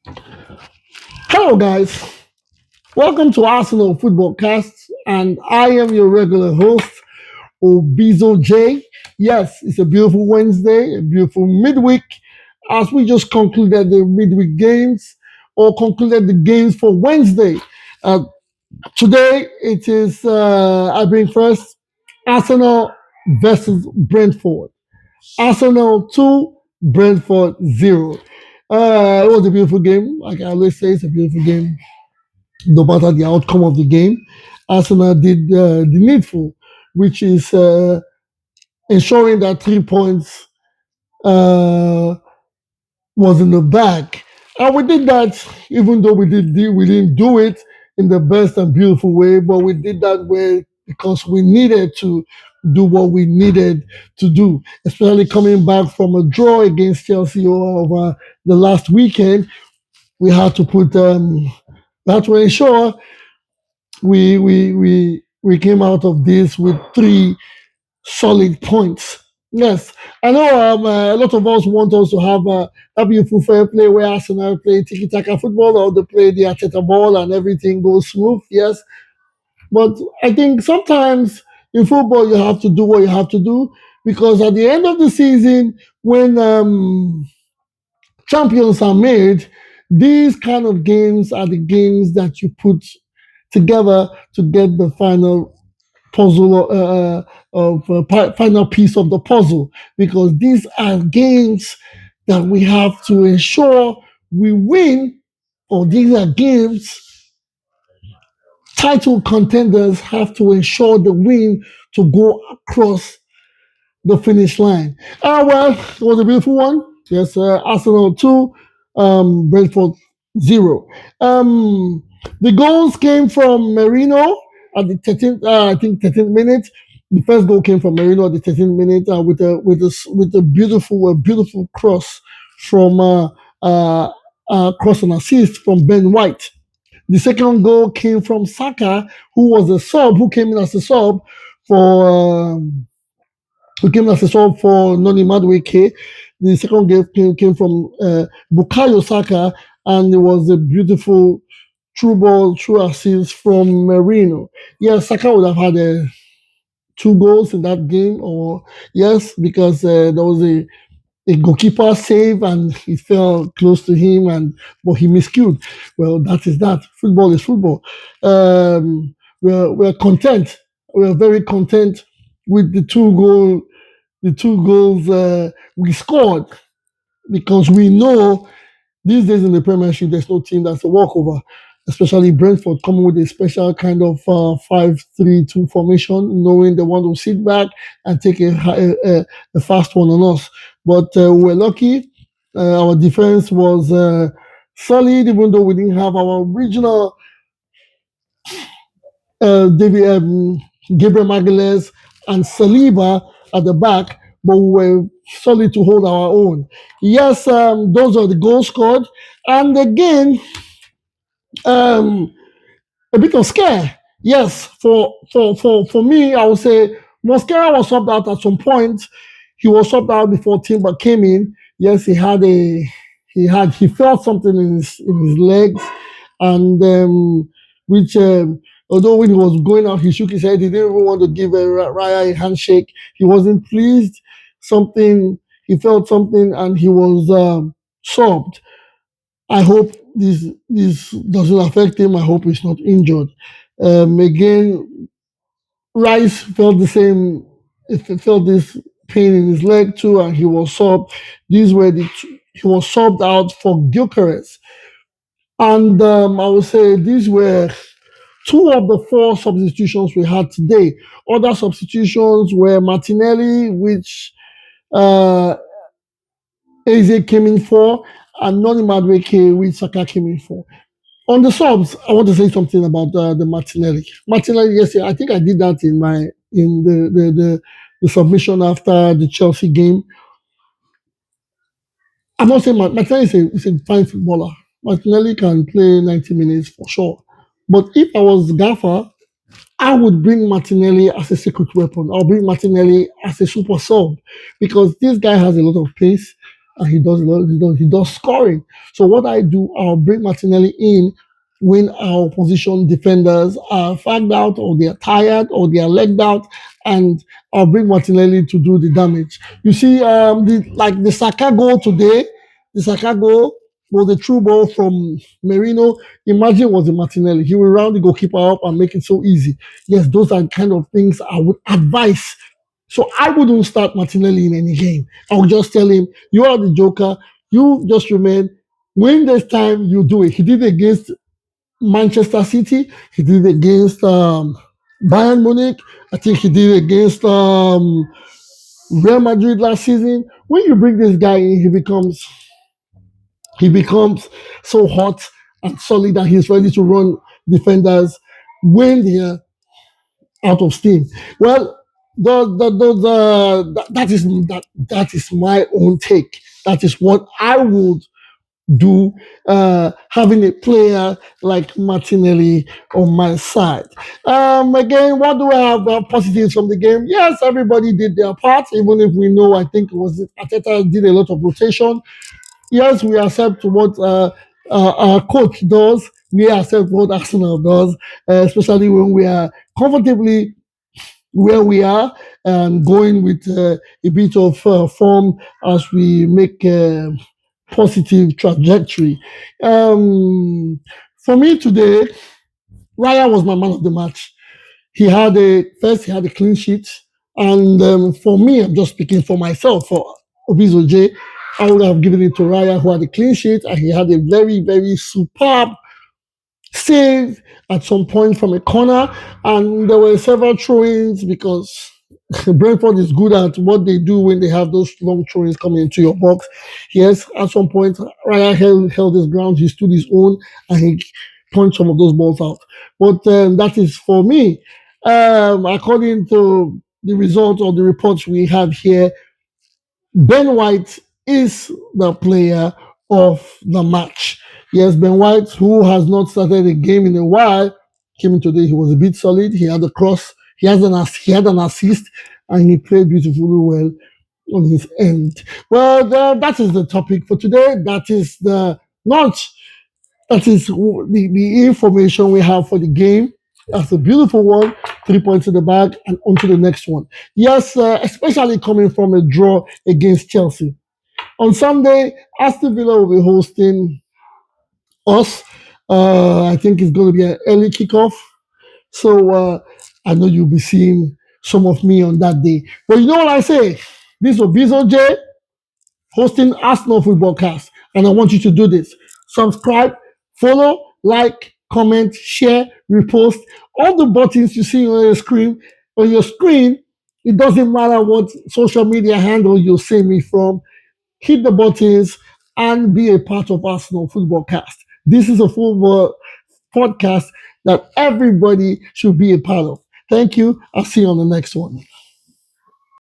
Hello, guys. Welcome to Arsenal Football Cast, and I am your regular host, Obizo J. Yes, it's a beautiful Wednesday, a beautiful midweek, as we just concluded the midweek games or concluded the games for Wednesday. Uh, Today, it is, I bring first Arsenal versus Brentford. Arsenal 2, Brentford 0. It was a beautiful game. Like I always say, it's a beautiful game no matter the outcome of the game. Arsenal did the needful, which is ensuring that 3 points uh, was in the bag. And we did that, even though we didn't do it in the best and beautiful way, but we did that way because we needed to do what we needed to do, especially coming back from a draw against Chelsea over the last weekend. We had to put we had to ensure we came out of this with 3 solid points. Yes, I know a lot of us want us to have a beautiful fair play where Arsenal play tiki taka football or they play the Ateta ball and everything goes smooth. Yes, but I think sometimes in football you have to do what you have to do because at the end of the season, when champions are made, these kind of games are the games that you put together to get the final puzzle of final piece of the puzzle because these are games that we have to ensure we win, or these are games title contenders have to ensure the win to go across the finish line. Well, it was a beautiful one. Yes, Arsenal 2, Brentford 0. The goals came from Merino at the 13th, I think 13th minute. The first goal came from Merino at the 13th minute with a beautiful cross from cross and assist from Ben White. The second goal came from Saka, who came in as a sub for Noni Madueke. The second game came from Bukayo Saka, and it was a beautiful through ball, through assist from Merino. Yes, Saka would have had 2 goals in that game, or yes, because there was a goalkeeper save and it fell close to him, and but he miscued. Well, that is that. Football is football. We're content. We're very content with the two goals we scored because we know these days in the Premiership there's no team that's a walkover, especially Brentford coming with a special kind of 5-3-2 formation, knowing they want to sit back and take a fast one on us. But we're lucky. Our defense was solid, even though we didn't have our original David Gabriel Magalhaes and Saliba at the back, but we were solid to hold our own. Yes, those are the goals scored, and again, um, a bit of scare. Yes, for me, I would say Mosquera was subbed out at some point. He was subbed out before Timber came in. Yes, he felt something in his legs, and which although when he was going out, he shook his head. He didn't even want to give Raya a handshake. He wasn't pleased. Something he felt something, and he was subbed. I hope this doesn't affect him. I hope he's not injured. Again, Rice felt the same. He felt this pain in his leg too, and he was subbed. He was subbed out for Gyökeres, and I would say these were two of the four substitutions we had today. Other substitutions were Martinelli, which uh, Eze came in for, and Noni Madueke, which Saka came in for. On the subs, I want to say something about the Martinelli. Martinelli, yes, I think I did that in the submission after the Chelsea game. I'm not saying Martinelli is a fine footballer. Martinelli can play 90 minutes for sure. But if I was Gaffer, I would bring Martinelli as a secret weapon. I'll bring Martinelli as a super sub because this guy has a lot of pace. and he does scoring. So what I do, I'll bring Martinelli in when our opposition defenders are fagged out or they are tired or they are legged out, and I'll bring Martinelli to do the damage. You see, the Saka goal today, the Saka goal was a true ball from Merino. Imagine it was a Martinelli. He will round the goalkeeper up and make it so easy. Yes, those are the kind of things I would advise. So I wouldn't start Martinelli in any game. I would just tell him, you are the joker. You just remain. When there's time, you do it. He did it against Manchester City. He did it against Bayern Munich. I think he did it against Real Madrid last season. When you bring this guy in, he becomes so hot and solid that he's ready to run defenders when they're out of steam. Well, that is my own take. That is what I would do, having a player like Martinelli on my side. Again, what do I have positives from the game? Yes, everybody did their part, even if we know, I think it was Ateta did a lot of rotation. Yes, we accept what our coach does. We accept what Arsenal does, especially when we are comfortably where we are and going with a bit of form as we make a positive trajectory. For me today, Raya was my man of the match. He had a clean sheet, and for me, I'm just speaking for myself. For Obizo J, I would have given it to Raya, who had a clean sheet, and he had a very, very superb save at some point from a corner, and there were several throw-ins because Brentford is good at what they do when they have those long throw-ins coming into your box. Yes, at some point, Raya held his ground, he stood his own, and he punched some of those balls out. But that is for me. According to the results or the reports we have here, Ben White is the player of the match. Yes, Ben White, who has not started a game in a while, came in today. He was a bit solid. He had a cross. He had an assist, and he played beautifully well on his end. Well, that is the topic for today. That is the not. That is the information we have for the game. That's a beautiful one. 3 points in the bag and on to the next one. Yes, especially coming from a draw against Chelsea. On Sunday, Aston Villa will be hosting us. I think it's going to be an early kickoff. So I know you'll be seeing some of me on that day. But you know what I say? This will be Bizo J hosting Arsenal Football Cast. And I want you to do this. Subscribe, follow, like, comment, share, repost. All the buttons you see on your screen, it doesn't matter what social media handle you see me from. Hit the buttons and be a part of Arsenal Football Cast. This is a football podcast that everybody should be a part of. Thank you. I'll see you on the next one.